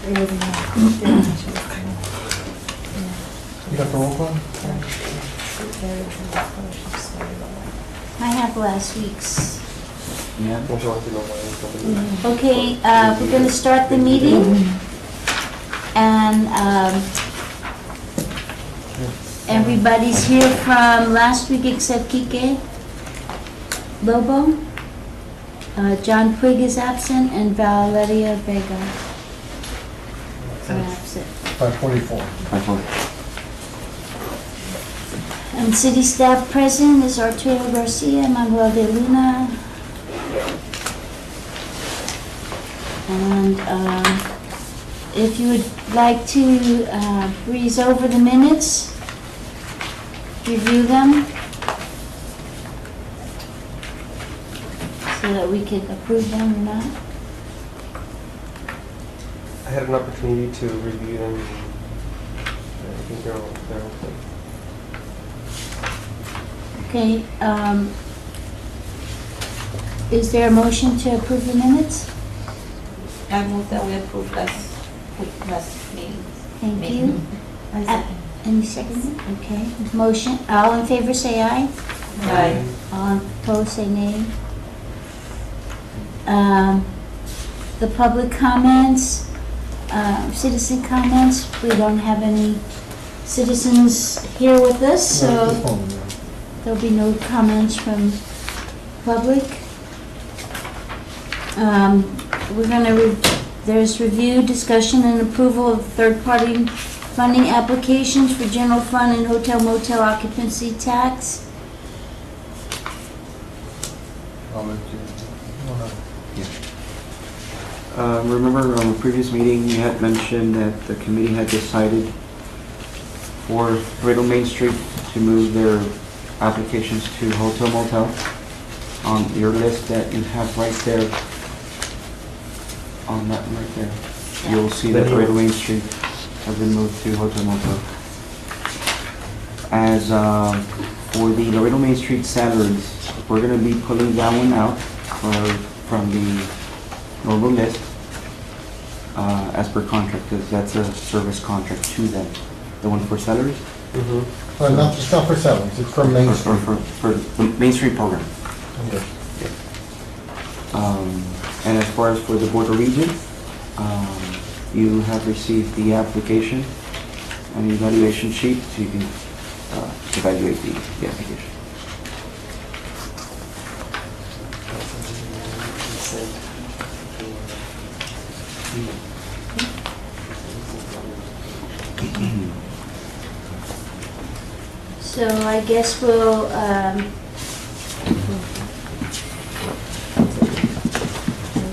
You got the roll call? I have last week's. Yeah. Okay, we're going to start the meeting. And everybody's here from last week except Kike Lobo. John Quigg is absent and Valeria Vega are absent. 544. And city staff present is Arturo Garcia, Manuel de Luna. And if you would like to breeze over the minutes, review them, so that we can approve them or not. I had an opportunity to review them. I think they're okay. Okay, is there a motion to approve the minutes? I move that we approve last meeting. Thank you. Any second? Okay, motion, all in favor say aye. Aye. All opposed say nay. The public comments, citizen comments, we don't have any citizens here with us, so there'll be no comments from public. We're gonna, there's review, discussion, and approval of third-party funding applications for general fund and hotel motel occupancy tax. I'll let you. Remember on the previous meeting, you had mentioned that the committee had decided for Laredo Main Street to move their applications to hotel motel. On your list that you have right there, on that right there, you'll see that Laredo Main Street has been moved to hotel motel. As for the Laredo Main Street salaries, we're going to be pulling that one out from the normal list as per contract, because that's a service contract to them. The one for salaries? Well, it's not for salaries, it's for Main Street. For the Main Street program. Okay. And as far as for the Board of Region, you have received the application and the evaluation sheet, so you can evaluate the application. So I guess we'll,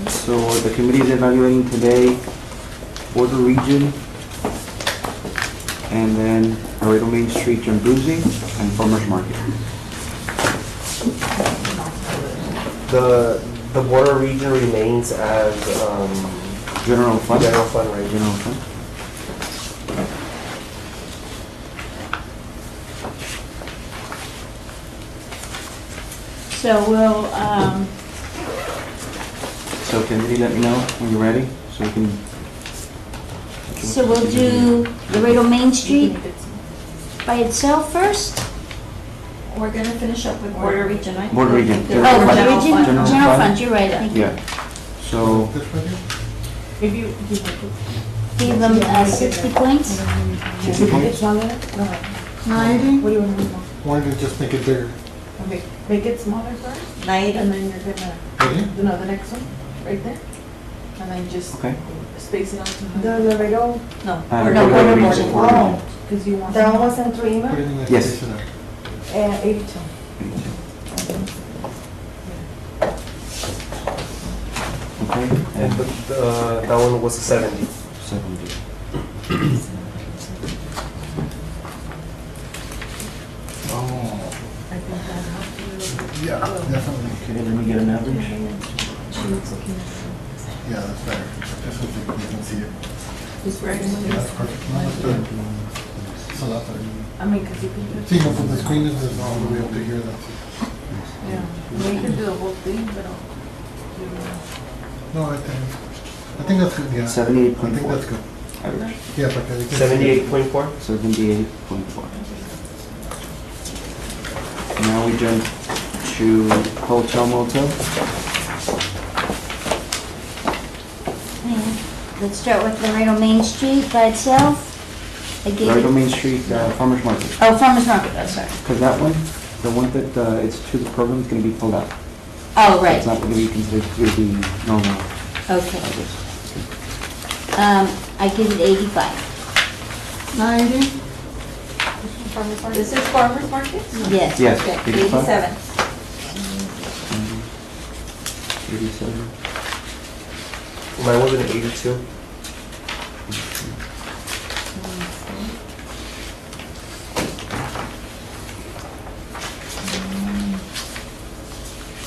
So the committee is evaluating today Board of Region, and then Laredo Main Street Jambuzzi and Farmers Market. The border region remains as General fund? general fund, right? General fund. so we'll, So committee, let me know when you're ready, so we can. so we'll do Laredo Main Street by itself first? We're gonna finish up with Border Region, right? Board of Region. Oh, General for the fund. region, General general fund. fund, you're right, thank you. Yeah. So, This right here? If you Give them 60 points. 60 points? It's not there? No. Nine. What do you want to do? Why don't you just make it bigger? Okay, make it smaller first. 90. And then you're gonna, Ready? you know, the next one, right there. And then just okay. space it out to. The Laredo, No. Border no, Region. Region. oh, Because you want. the one was in three, Put it in the Yes. space it out. 82. Okay. And that one was 70. 70. Oh, I think that helped you. yeah, definitely. Okay, let me get an average. Yeah, that's better. Just so you can see it. Just right. Yeah, that's perfect. No, that's good. So that's it. I mean, because you can do. See, no, from the screen is all the way up to here, that's it. Yeah. I mean, you can do the whole thing, but. No, I think. I think that's good, yeah. 78.4. I think that's good. Average. Yeah, because you can see- 78.4? 78.4. Now we jump to hotel motel. Yeah. Let's start with Laredo Main Street by itself. I gave Laredo it, Main Street, Farmers Market. oh, Farmers Market, oh, sorry. Because that one, the one that it's to the program is going to be pulled out. Oh, It's right, not going to be considered to be normal. okay. I guess. I give it 85. 90? This is farmer's market? Yes. Yes, Okay, 85. 87. 87. Mine was an 82.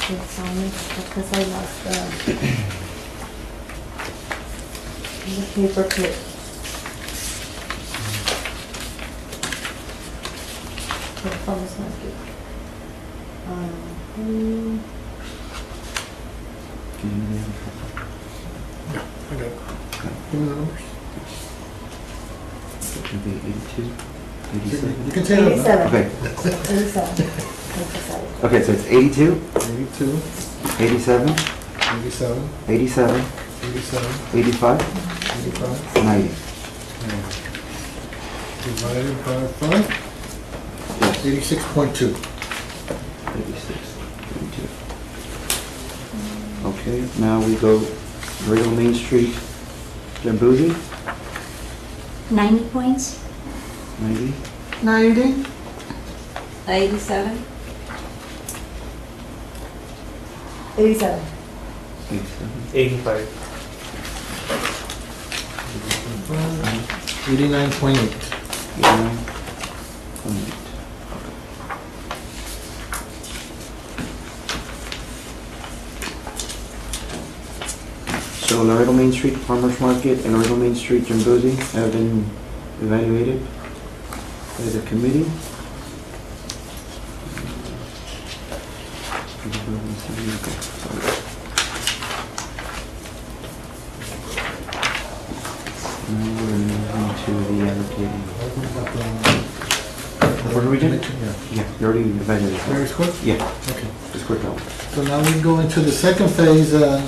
It's on it because I lost the paper clip. For the farmer's market. Can you Yeah, I got it. Give me the numbers. It would be 82, You 87. can say it. 87. Okay, 87. okay, so it's 82, 82, 87, 87, 87, 87, 85, 85. 90. Divided by 5, Yes, 86.2. 86, 82. Okay, now we go Laredo Main Street, Jambouzi, 90 points? 90. 90? 87. 87. 87. 85. 89.8. 89.8. So Laredo Main Street Farmers Market and Laredo Main Street Jambouzi have been evaluated by the committee. Now we're moving to the allocating. What are we doing? Yeah. Yeah, you already evaluated. Very quick? Yeah, Okay. just quick one. So now we go into the second phase, and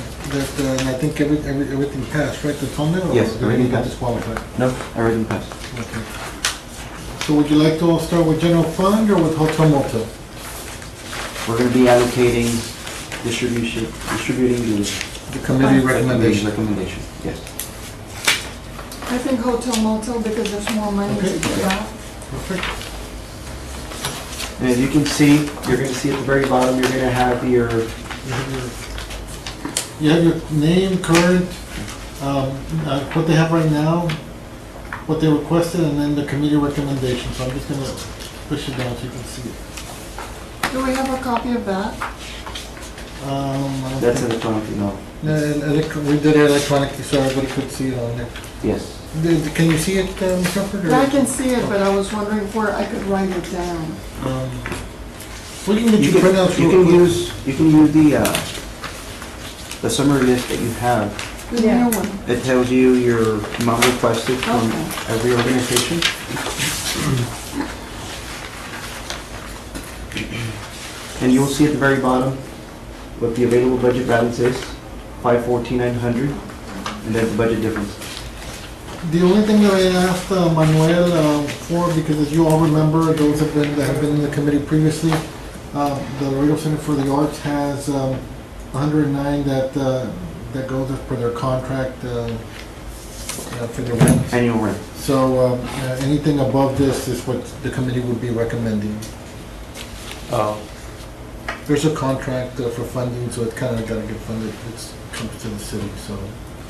I think everything passed, right? The tunnel? or Yes, did everything got passed. disqualified? No, everything passed. Okay. So would you like to start with general fund or with hotel motel? We're gonna be allocating distributing the The committee recommendation. recommendation, yes. I think hotel motel because there's more money Okay. to get out. Perfect. And as you can see, you're gonna see at the very bottom, you're gonna have your, You have your name, current, what they have right now, what they requested, and then the committee recommendation. So I'm just gonna push it down so you can see it. Do we have a copy of that? I don't that's think- electronic, no, No, we did it electronically, so everybody could see it on there. yes. Can you see it, Ms. Shepherd? or- I can see it, but I was wondering where I could write it down. We can get you printouts You real can quick. use the summary list that you have. The Yeah. new one. It tells you your amount requested from Okay. every organization. And you'll see at the very bottom what the available budget balance is, 514,900, and then the budget difference. The only thing that I asked Manuel for, because as you all remember, those that have been in the committee previously, the Laredo Center for the Arts has 109 that goes as per their contract for their rent. Annual rent. So anything above this is what the committee would be recommending. Oh. There's a contract for funding, so it kind of got to get funded. It comes to the city, so.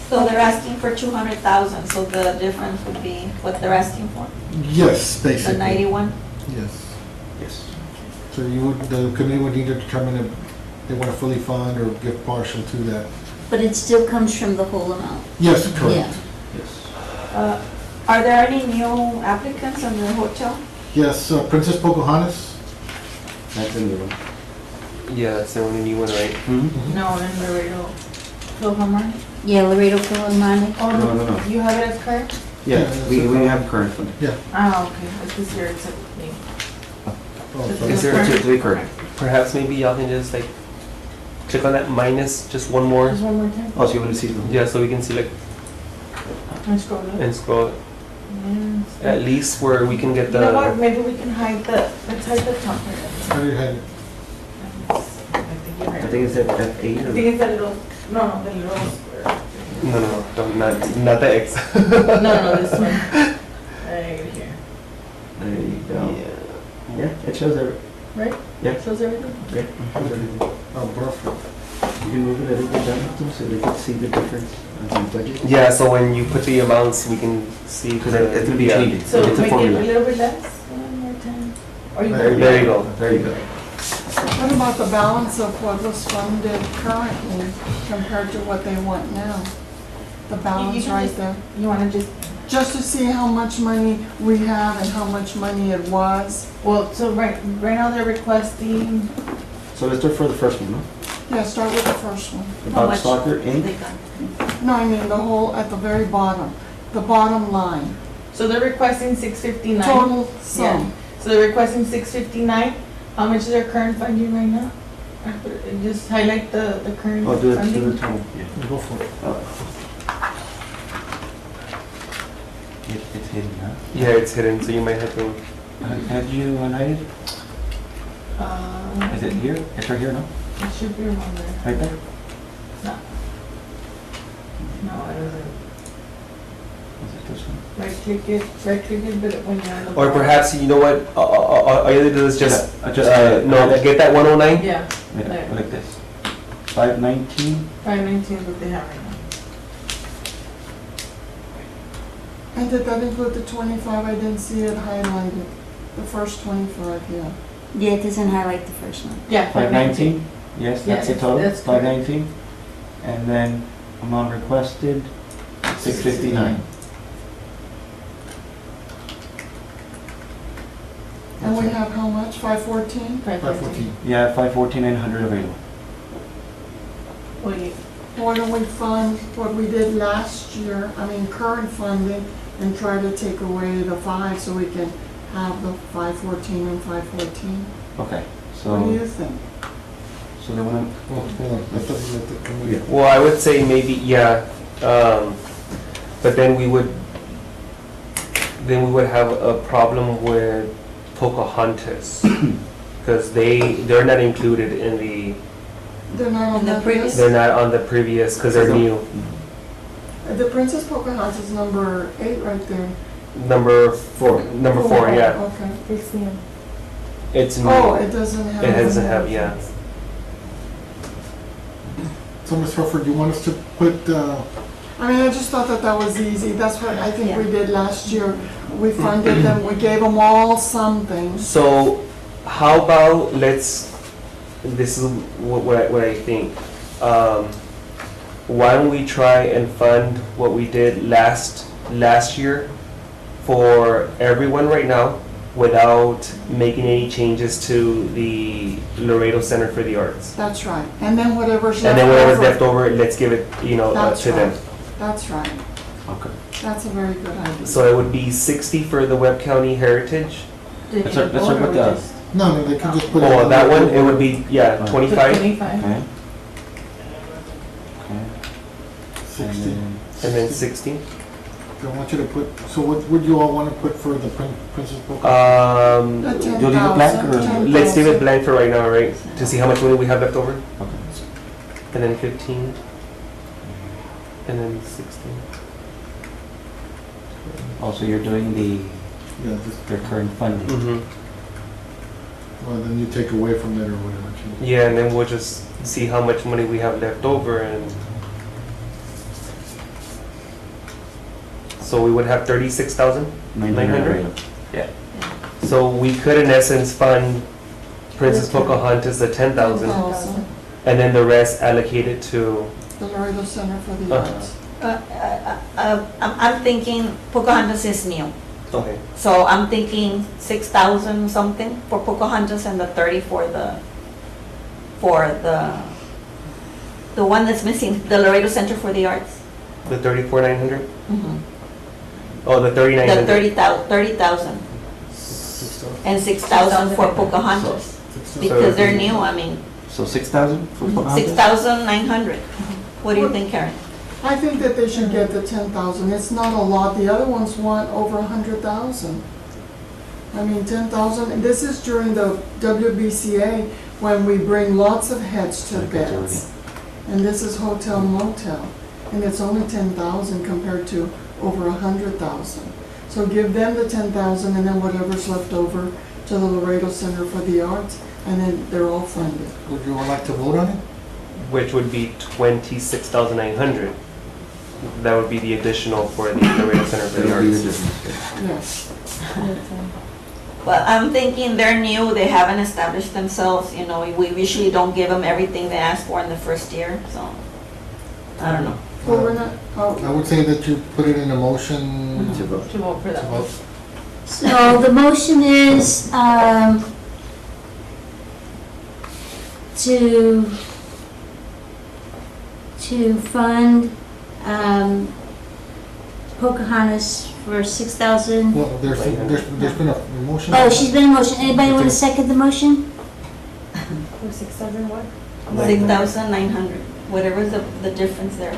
So they're asking for 200,000, so the difference would be what they're asking for? Yes, basically. The 91? Yes. Yes. So the committee would need to determine if they want to fully fund or give partial to that. But it still comes from the whole amount. Yes, Yeah. correct. Yes. Are there any new applicants on the hotel? Yes, Princess Pocahontas. That's a new one. Yeah, that's the only new one, right? Mm-hmm. No, in Laredo. Philharmonic? Yeah, Laredo Philharmonic. Oh, No, no, no. You have it as current? Yeah, Yeah, we so- have current funding. Ah, okay, it's this year, it's a name. Oh, Is sorry. Is there- To be correct. Perhaps maybe y'all can just like click on that minus just one more. Just one more time? Oh, so you want to see the? Yeah, so we can see like And scroll up. and scroll Yes. at least where we can get You know what, the. maybe we can hide the, let's hide the top here. How do you hide it? I think you're right. I think it's at F8 I or? think it's that little, no, the little square. No, don't, not the X. No, this one. Right here. There you go. Yeah. Yeah, it shows everything. Right? Yeah. Shows everything? Okay. It shows everything. Oh, perfect. You can move it a little bit down too, so they can see the difference on the budget. Yeah, so when you put the amounts, we can see. Because it's going to be Yeah. changing. So It's a make it a formula. little bit less, one more time. Or you There can. There you go. There you go. What about the balance of what was funded currently compared to what they want now? The balance can right just- there. You wanna Just to see how much money we have and how much money it was. well, so right now they're requesting. So let's start for the first one, no? Yeah, start with the first one. About soccer Inc. No, I mean the whole, at the very bottom, the bottom line. So they're requesting 659. Total Yeah. sum. So they're requesting 659. How much is their current funding right now? Just highlight the current Oh, do it to funding. the total. Yeah. Go for it. It's hidden, huh? Yeah, it's hidden, so you might have to. Had you hide it? Uh, Is it here? It's right here, no? It should be around there. Right there? No. No, it isn't. Is it this one? Right click it, but when you're on the. Or bottom. perhaps, you know what, all you have to do is just, Yeah, no, get that 109. Yeah, Yeah, There. like this. 519. 519 is what they have right now. And did that include the 25? I didn't see it highlighted. The first 25, yeah. Yeah, it doesn't highlight the first one. Yeah, 519? Yes, Yeah, that's the it's- total, that's correct. 519. And then amount requested, 659. And we have how much? 514? 514. Yeah, 514 and 100 available. Wait, Why don't we fund what we did last year, I mean current funding, and try to take away the 5 so we can have the 514 and 514? Okay, What do you so, think? so they want Oh, hold on. Let the committee. Well, I would say maybe, yeah, but then we would have a problem with Pocahontas, because they're not included in the, They're not on In the that previous- list? they're not on the previous, because they're new. The Princess Pocahontas is number 8 right there. Number 4, yeah, Okay. fix me. it's new. Oh, it doesn't have. It doesn't have, yeah. So, Ms. Rufford, do you want us to put, I mean, I just thought that that was easy. That's what I think we Yeah. did last year. We funded them, we gave them all something. So, how about this is what I think. Why don't we try and fund what we did last year for everyone right now without making any changes to the Laredo Center for the Arts? That's right. And then whatever's And left then whatever's left over. over, let's give it, That's to them. right. That's right. Okay. That's a very good idea. So it would be 60 for the Webb County Heritage. Let's start with the, no, they can just put it. Oh, on that the- one, it would be, yeah, 25. 25. okay. Okay. 60. And then 60. I want you to put, so what would you all want to put for the Princess Pocahontas? The Um, Do you leave it blank or- 10,000. let's leave it blank for right now, right? To see how much money we have left over. Okay. And then 15. And then 16. Also, you're doing Yeah, just, their current funding. Mm-hmm. well, then you take away from it or whatever. too. Yeah, and then we'll just see how much money we have left over, and so we would have 36,000. 900? Yeah. So we could in essence fund Princess Pocahontas the 10,000, 10,000. and then the rest allocated to. The Laredo Center for the Uh-huh. Arts. I'm thinking Pocahontas is new. Okay. So I'm thinking 6,000 something for Pocahontas and the 30 for the The one that's missing, the Laredo Center for the Arts. The 34,900? Mhm. Oh, the The 3,900. 30,000 and 6,000 for Pocahontas. Because they're new, I mean, So 6,000 for Pocahontas? 6,900. What do you think, Karen? I think that they should get the 10,000. It's not a lot. The other ones want over 100,000. I mean, 10,000, and this is during the WBCA when we bring lots of heads to Okay, beds. And this is hotel motel, and it's only 10,000 compared to over 100,000. So give them the 10,000 and then whatever's left over to the Laredo Center for the Arts, and then they're all funded. Would you like to vote on it? Which would be 26,900. That would be the additional for the Laredo Center for the That'll be the Arts. difference. Yes. Well, I'm thinking they're new, they haven't established themselves, you know, we usually don't give them everything they ask for in the first year, so, I don't know. Well, we're not, I would say that you put it in a motion To vote. To vote for to that. vote. So the motion is, to fund, Pocahontas for 6,000. Well, there's been a motion. Oh, she's been in motion. Anybody want to second the motion? 6,000 what? 6,900, whatever is the difference there.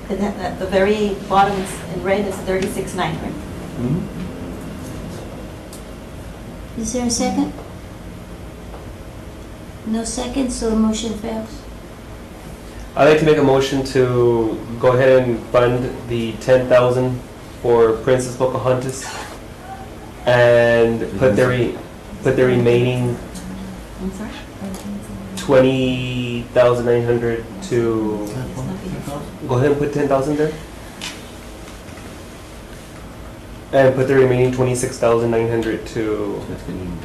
At the very bottom is in red is 36,900. Mhm. Is there a second? No second, so the motion fails. I'd like to make a motion to go ahead and fund the 10,000 for Princess Pocahontas and put the remaining I'm sorry? 20,900 to, go ahead and put 10,000 there. And put the remaining 26,900 to That's getting-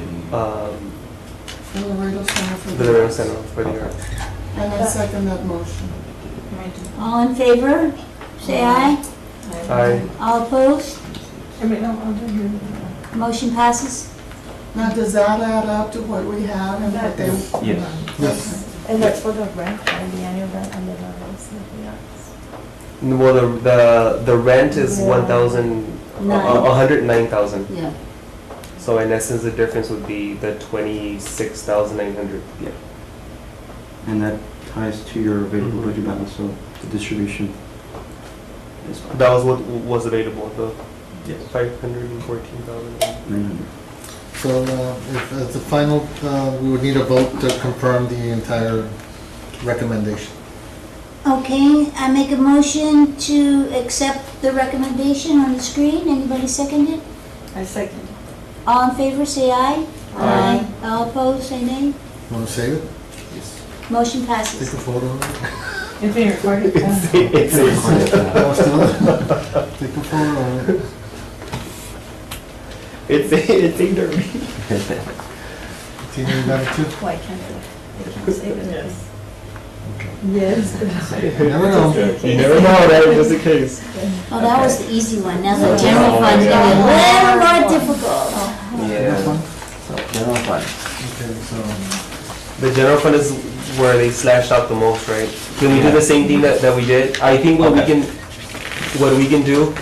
the Laredo Center for the the Laredo Arts. Center for the Arts. And I second that motion. All in favor? Say aye. Aye. All opposed? I mean, no, I'll do here. Motion passes. Now, does that add up to what we have and what they? Yes. Yes. And that's for the rent, and the annual rent and the rentals of the arts. Well, the rent is Yeah. 109,000. Yeah. So in essence, the difference would be the 26,900. And that ties to your available budget balance, so the distribution is fine. That was what was available, the Yes. 514,000. 900. So if as the final, we would need a vote to confirm the entire recommendation. Okay, I make a motion to accept the recommendation on the screen. Anybody second it? I second. All in favor, say aye. Aye. All opposed, say nay. Want to save it? Motion Take passes. a photo of it? It's being recorded. Oh, still? Take a photo of it. It's ignorant. Tina, you got it too? Why can't they can't save it? Yes. Yes. You never know. You never know, right? Just in case. Oh, that was the easy one. Now the general fund's gonna be a little more difficult. Next one? So, general fund. Okay, so, The general fund is where they slashed out the most, right? Can we do the same thing that we did? I think what we can do,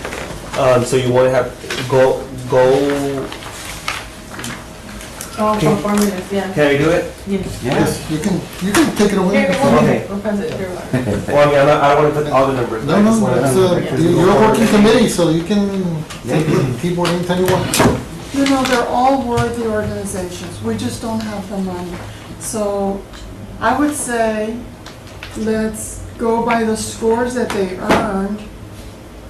so you want to have, go, Oh, for formulas, yeah. can I do it? Yes. yes, you can take it away. Here, Okay. we'll pass it here. Well, I mean, I don't want to put all the numbers. No, I just no, wanna- it's you're a working committee, so you can take the keyboard anytime you want. You know, they're all worthy organizations, we just don't have the money. So I would say, let's go by the scores that they earned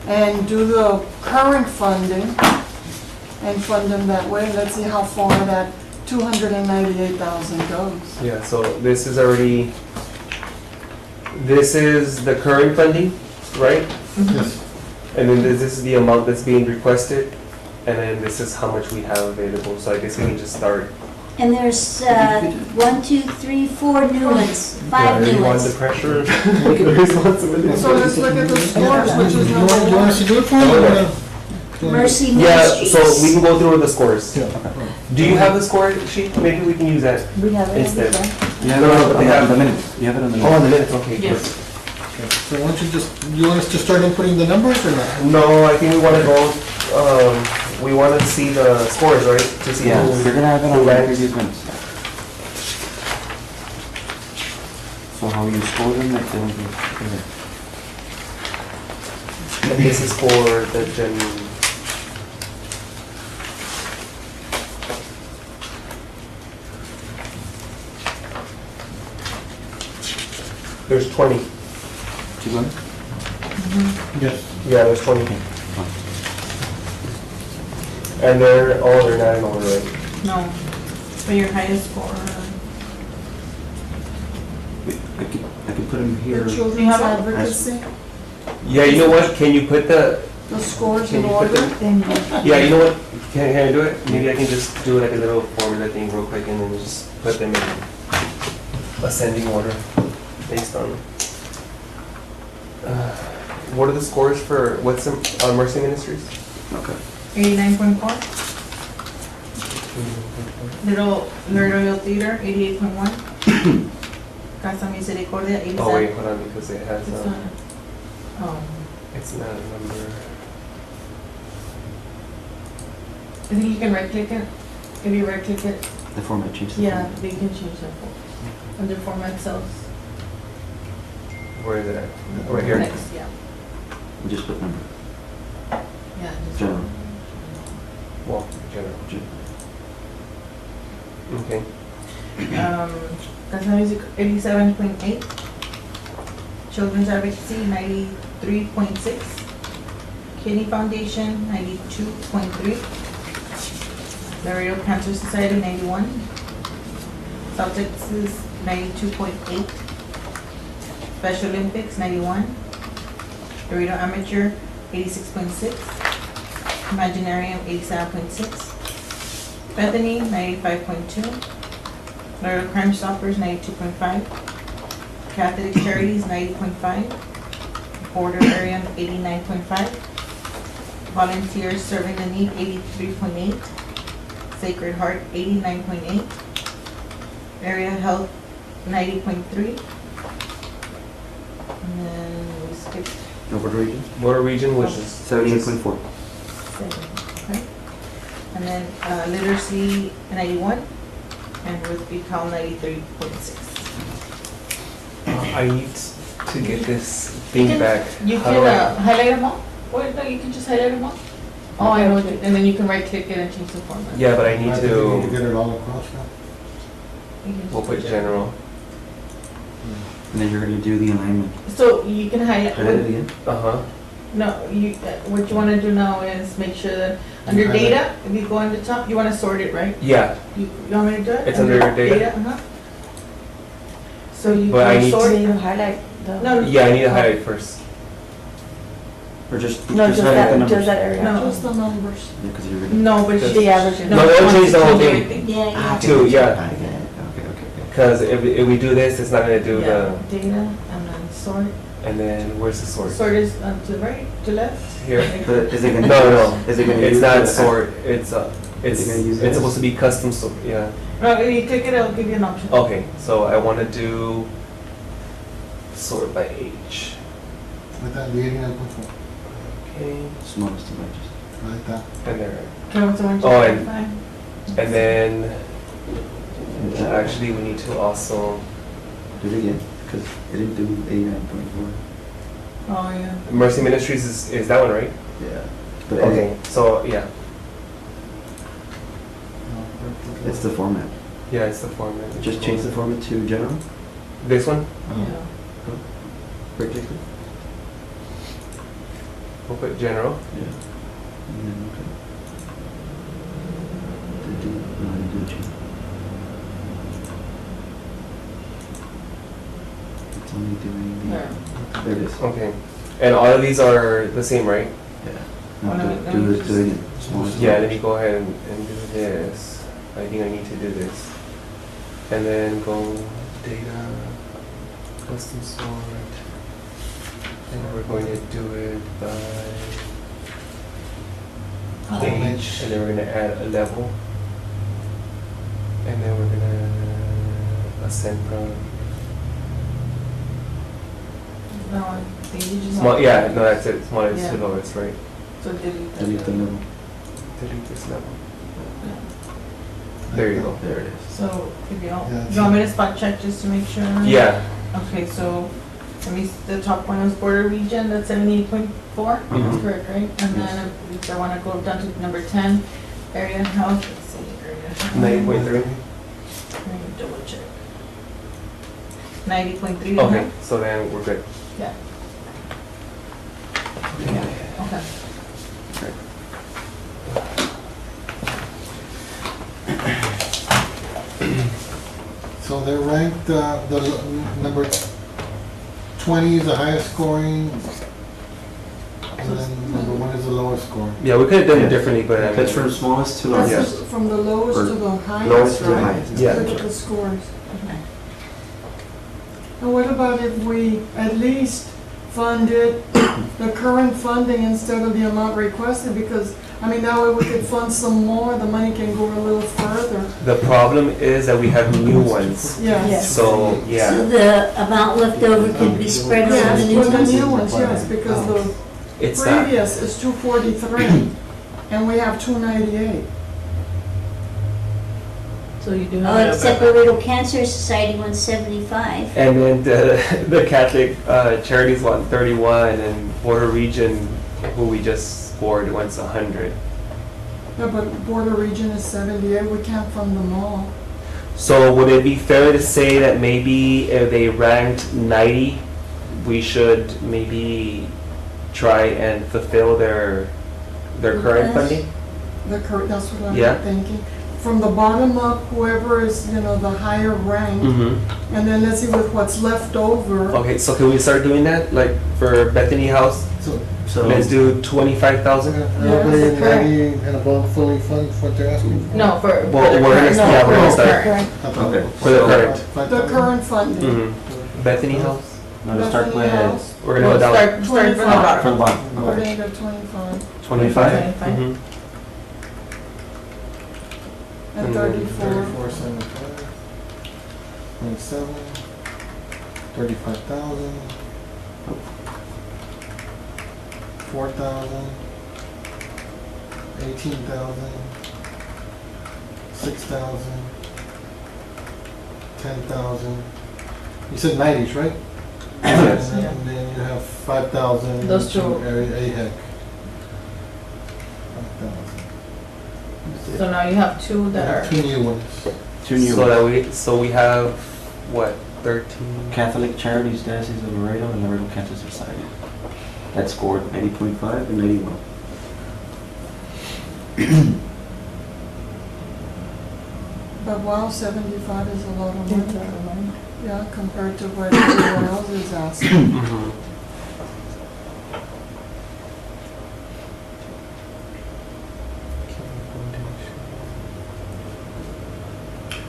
and do the current funding and fund them that way. Let's see how far that 298,000 goes. Yeah, so this is the current funding, right? Yes. And then this is the amount that's being requested, and then this is how much we have available, so I guess we can just start. And there's 1, 2, 3, 4 new ones, 5 new You want ones. the pressure? The responsibility. So let's look at the scores, which is You number want one. us to do it for you? Mercy Yeah, Ministries. so we can go through the scores. Yeah. Do you have the score sheet? Maybe we can use that We have it instead. every time. You have No, it no, but on they have- the minutes. You have it on the Oh, on minutes. the minutes, okay. Yes. good. Okay, so why don't you want us to start inputting the numbers or not? No, I think we wanna go, we wanna see the scores, right? To see Yeah, who. you're gonna have it who on the ranks. previous minutes. So how you score them, that they'll be, okay. And this is for the gen. There's 20. Keep going. Yes. Yeah, there's 20. Okay, fine. And they're not in order, right? No, but your highest score. Wait, I can put them here. The You children's have a- advocacy, Yeah, you know what? Can you put the, the scores can in you put order. the, Then yeah, you know what? Can I do it? Maybe I can just do like a little formula thing real quick and then just put them in ascending order based on. What are the scores for, what's the, Mercy Ministries? Okay. 89.4. Laredo Theater, 88.1. Casa Misericordia, 87. Oh wait, hold on, because it has, It's not- Oh, it's not a number. I think you can right click it. If you right click it, The format changes. yeah, they can change that under format cells. Where is it at? Right here? Next, yeah. Just put number. Yeah. just- General. Well, general. Okay. Casa Music, 87.8. Children's Advocacy, 93.6. Kidney Foundation, 92.3. Laredo Cancer Society, 91. South Texas, 92.8. Special Olympics, 91. Laredo Amateur, 86.6. Imaginarium, 87.6. Bethany, 95.2. Laredo Crime Stoppers, 92.5. Catholic Charities, 90.5. Border Area, 89.5. Volunteers Serving the Need, 83.8. Sacred Heart, 89.8. Area Health, 90.3. And then we skipped Over the region? Border region, which is 78.4. 7, okay? And then Literacy, 91. And Ruth B. Powell, 93.6. I need to get this thing back. You How do can I- highlight them all? Or no, you can just highlight them all? Oh, I know, and then you can right click it and change the format. Yeah, but I need I think we need to to, get it all across now. You can we'll just put general. And then you're gonna do the alignment. So you can Highlight it highlight, again? Uh-huh. no, what you wanna do now is make sure that under Highlight. data, if you go on the top, you wanna sort it, right? Yeah, You want me to do it? It's under data? Uh-huh. So you But I can need sort. So you highlight the. No, yeah, I need to highlight first. Or just No, just highlight the that, numbers? just that area. No. Just the numbers. Yeah, 'cause you're gonna. no, but Just- she. The averages. No, don't change the whole thing. everything. Yeah, Ah, yeah. okay, Two, yeah. I get it. Okay, okay. Because if we do this, it's not gonna do Yeah, the, data, and then sort. and then where's the sort? Sort is to the right, to left. Here? But is it gonna? No. Is it gonna? It's use not the- sort, it's, Is it gonna use it's this? supposed to be custom sort, yeah. No, if you click it, it'll give you an option. Okay, so I wanna do sort by age. Like that, the 89.4. Okay, Smallest and largest. Like that. and there. Okay, what's the one? Oh, and- 5? And then, actually, we need to also, Do it again, because it didn't do 89.4. Oh, yeah. Mercy Ministries is that one, right? Yeah. But Okay, so, yeah, it's the format. yeah, it's the format. Just change the format to general. This one? Yeah. Right click it. We'll put general. Yeah. And then okay. Do a change. It's only doing the. There. There it is. Okay, and all of these are the same, right? Yeah. Oh, No, let me do it just- again. Smallest. Yeah, let me go ahead and do this. I think I need to do this. And then go data, custom sort. And we're going to do it by age, and then we're gonna add a level. And then we're gonna ascend from, No, they just. Small, yeah, no, that's it, small is Yeah. the lowest, right? So delete that. Delete the level. Delete this level. There you go, there it is. So if you don't, Yeah, you want me to spot check just to make sure? Yeah. Okay, so, let me, the top one is border region, that's 78.4, that's Mhm. correct, right? And then if I wanna go down to number 10, area health, let's see, area health. 9.3. Let me double check. 90.3. Okay, so then we're good. Yeah. Okay. So they're ranked, number 20 is the highest scoring, and then number 1 is the lowest scoring. Yeah, we could have done Yeah. it differently, but I That's from mean, smallest to That's largest. just from the lowest to the Lowest highest, to the right? highest. Yeah. Look at the scores. And what about if we at least funded the current funding instead of the amount requested? Because, I mean, that way we could fund some more, the money can go a little further. the problem is that we have new ones. Yes. So, So yeah, the amount left over can be spread over Yes, the new for the ones? new ones, yes, because the it's not, previous is 243, and we have 298. So you do Oh, have. except Laredo Cancer Society wants 75. and then the Catholic charities want 31, and Border Region, who we just scored, wants 100. Yeah, but border region is 78, we can't fund them all. So would it be fair to say that maybe if they ranked 90, we should maybe try and fulfill their current Yes. funding? That's what Yeah. I'm thinking. From the bottom up, whoever is, the higher rank, Mm-hmm. and then let's see with what's left over. Okay, so can we start doing that? Like for Bethany House, So, let's do 25,000? everybody Yes, correct. 90 and above fully fund what they're asking for? No, for. Well, the we're gonna- current- yeah, we're gonna no, start. current. Okay. For the current. The current funding. Mm-hmm. Bethany House, Now to start Bethany with House, we're gonna go down. Start from the Twenty-five. from the bottom. bottom. we're Okay. gonna go 25 25. Mm-hmm. and And 34. 3475, 27, 35,000, 4,000, 18,000, 6,000, 10,000. You said 90s, right? Yes. And then you have 5,000. Those two. Area AHEC. 5,000. So now you have two that are. Two new ones. Two new So we have, what, 13? Catholic Charities Diocese of Laredo and Laredo Cancer Society. That scored 90.5 and 91. But wow, 75 is a lot of money. Yeah, compared to what everyone else is asking. Mm-hmm.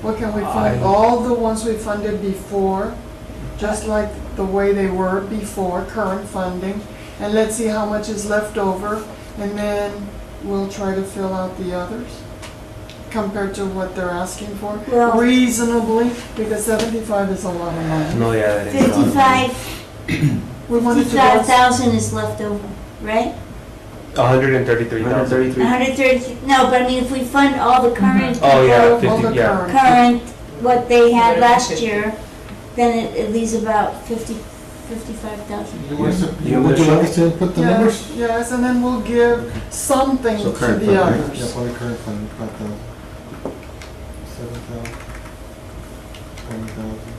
What can we fund? All the ones we funded before, just like the way they were before, current funding. And let's see how much is left over, and then we'll try to fill out the others compared to what they're asking for. Well- Reasonably, because 75 is a lot of money. No, yeah, that is. 55, We wanted to go, 55,000 is left over, right? 133,000. 133. 130, no, but I mean, if we fund all the current Oh, yeah, people, all the 50, yeah. current. current, what they had last 50. year, then it leaves about 55,000. You want us to- You Would you wanna like us to input the numbers? Yes, and then we'll give something So to current the funding. Yeah, others. for the current fund, 5,000. 7,000. 20,000.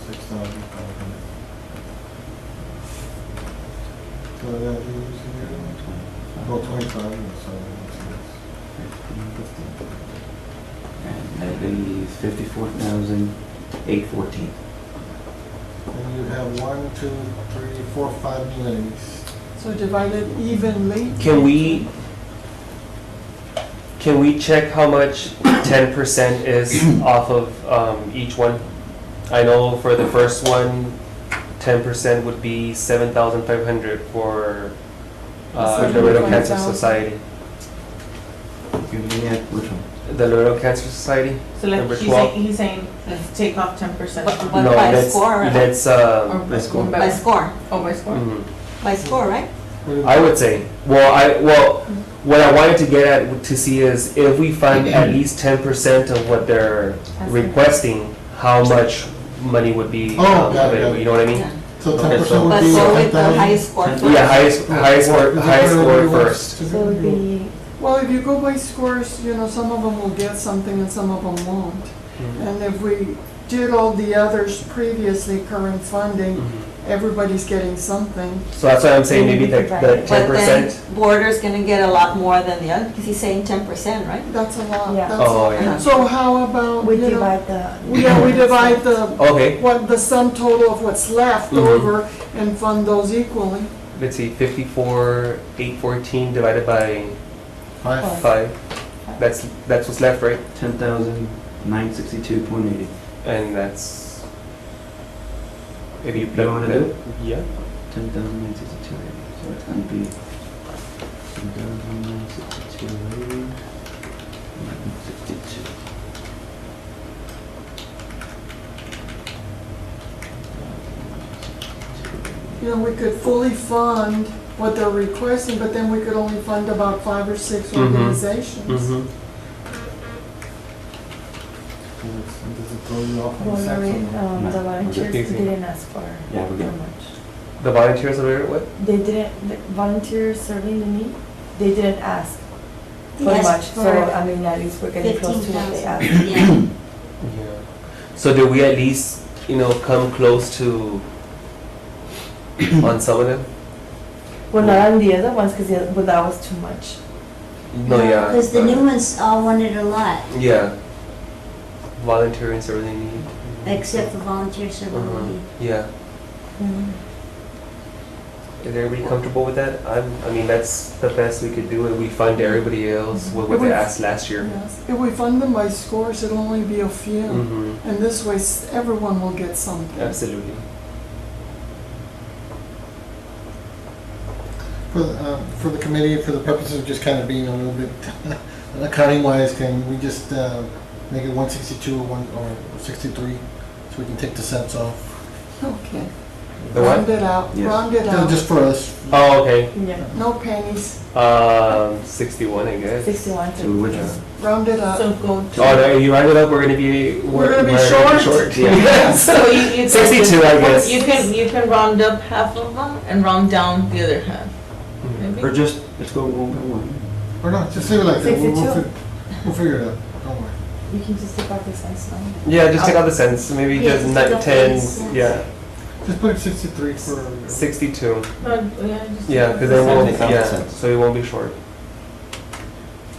6,500. So that is, oh, 25, sorry. And that is 54,814. And you have 1, 2, 3, 4, 5 new entities. So divided evenly. Can we check how much 10% is off of each one? I know for the first one, 10% would be 7,500 for the Laredo Cancer 75,000. Society. You're looking at which one? The Laredo Cancer Society. So like Number 12. he's saying, let's take off 10%. But No, by let's, score, right? let's, Or by score. one By score, Oh, by score? by score, right? I would say, what I wanted to get at to see is if we fund at least 10% of what they're requesting, how much money would be Oh, got it, available, got it. you know what I mean? Yeah. So Okay, 10% so- would But be go with the 10,000? highest score first. Yeah, highest score, Is it highest whatever score you want? first. Is it So it would be, Well, if you go by scores, you know, some of them will get something and some of them won't. And if we did all the others previously, current funding, everybody's getting something. So that's why I'm saying maybe the But 10%. then Border's gonna get a lot more than the other, because he's saying 10%, right? That's a lot. Yeah. That's- Oh, yeah. So how about, we you know, divide the. we divide the, Okay, what, the sum total of what's left Mhm. over and fund those equally. let's see, 54,814 divided by 5? 5. That's what's left, right? 10,962.80. And that's, if you You wanna do it? Yeah. 10,962.80. So it's gonna be 10,962.80. 962. You know, we could fully fund what they're requesting, but then we could only fund about 5 or 6 Mhm. organizations. Mm-hmm. Does it throw you off on Well, the sex or Lorraine, no? the volunteers Easy. didn't ask for Yeah, we're how good. much. The volunteers are what? They didn't, the volunteers serving the need, they didn't ask They for asked much, for so I mean, at least we're getting close to what they 15,000. asked. Yeah. Yeah. So did we at least, come close to on some of them? Well, not on the other ones, but that was too much. No, yeah. Because the new ones all wanted a lot, Yeah. Volunteering is everything you need. except for volunteer service. Yeah. Is everybody comfortable with that? I mean, that's the best we could do, and we fund everybody else with what they asked last year. Yes. If we fund them by scores, it'll only be a few. Mm-hmm. And this way, everyone will get something. Absolutely. For the committee, for the purposes of just kind of being a little bit accounting wise, can we just make it 162 or 63 so we can take the cents off? Okay. The what? Round it out, Yes. round it out. Just for us. Oh, okay. Yeah, No pennies, 61, I guess. 61 So to. which Yeah. one? round it up. So go to. Oh, no, you round it up, we're gonna be short. Yeah. So you can 62, I guess. You can round up half of them and round down the other half. Maybe? Or just, let's go one by one. Or not, just leave it like that. 62. We'll figure it out. Don't worry. You can just take out the cents now. Yeah, just take out the cents, maybe Yeah, just just take not out 10, the cents. yeah, Just put it 63 for. 62. No, just. Yeah, because then we'll, Take out the yeah, cents. so we won't be short.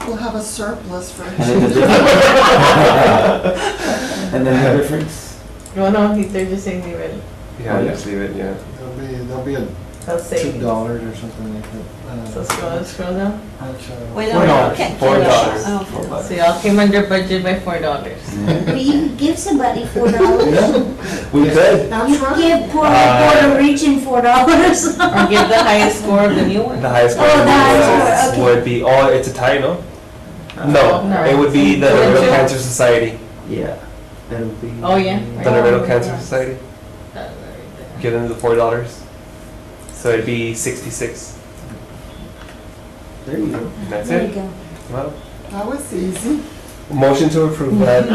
We'll have a surplus for And then the difference. And then the difference. No, they're just saying they will. Yeah, Oh, yeah. just leave it, yeah. There'll be a They'll say. $2 or something like that. So scroll down. Wait a $4. minute, okay. $4. Oh, So y'all came under budget by $4. But you could give somebody $4. We could. That's You could right. give Puerto Region $4. Or give the highest score of the new one. The highest Oh, the highest score, okay. would be, oh, it's a tie, no? No, No. it would be the So Laredo two. Cancer Society. Yeah. That'll be. Oh, yeah. The Laredo Oh, Cancer yeah. Society. Give them the $4. So it'd be 66. There you go. That's There you it. go. Well, That was easy. motion to approve that.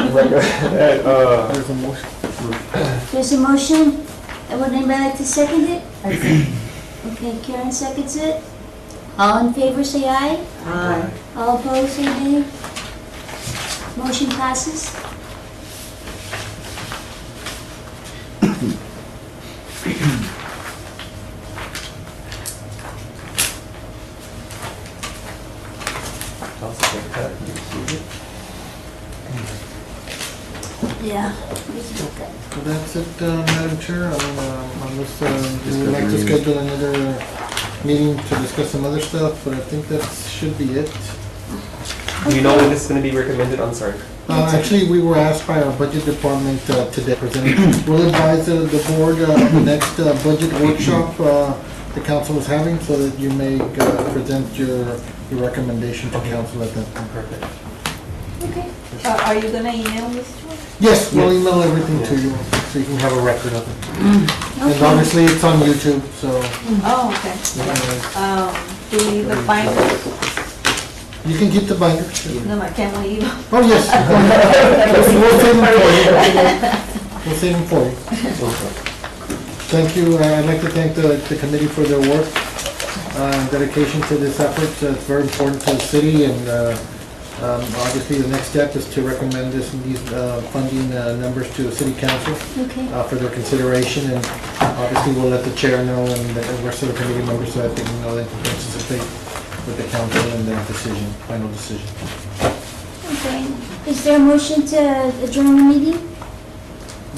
There's a motion. There's a motion. Would anybody like to second it? I see. Okay, Karen seconds it. All in favor, say aye. Aye. All opposed, say nay. Motion passes. Also take that. Yeah. So that's it, Madam Chair. Unless you would like to schedule another meeting to discuss some other stuff, but I think that should be it. Do you know when this is going to be recommended? I'm sorry. Actually, we were asked by our budget department today, President, we'll advise the board of the next budget workshop the council is having, so that you may present your recommendation to council at that time. Perfect. Okay. Are you gonna email this to us? Yes, we'll email everything to you, so you can have a record of it. And Okay. obviously, it's on YouTube, so. Oh, okay. Do we leave the binders? You can keep the binder. No, can we leave? Oh, yes. We'll save them for you. We'll save them for you. Thank you. I'd like to thank the committee for their work, dedication to this effort. It's very important to the city, and obviously, the next step is to recommend these funding numbers to the city council Okay. for their consideration, and obviously, we'll let the chair know and the rest of the committee members so that they can know they can participate with the council in their decision, final decision. Okay. Is there a motion to adjourn the meeting?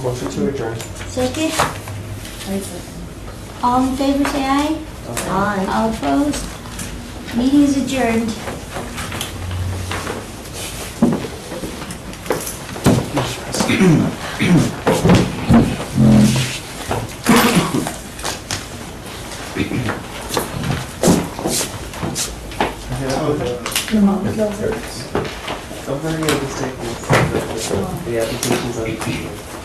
Motion to adjourn. Second? All in favor, say aye. Aye. All opposed? Meeting is adjourned. Don't hurry, I'll just take this. The application's on.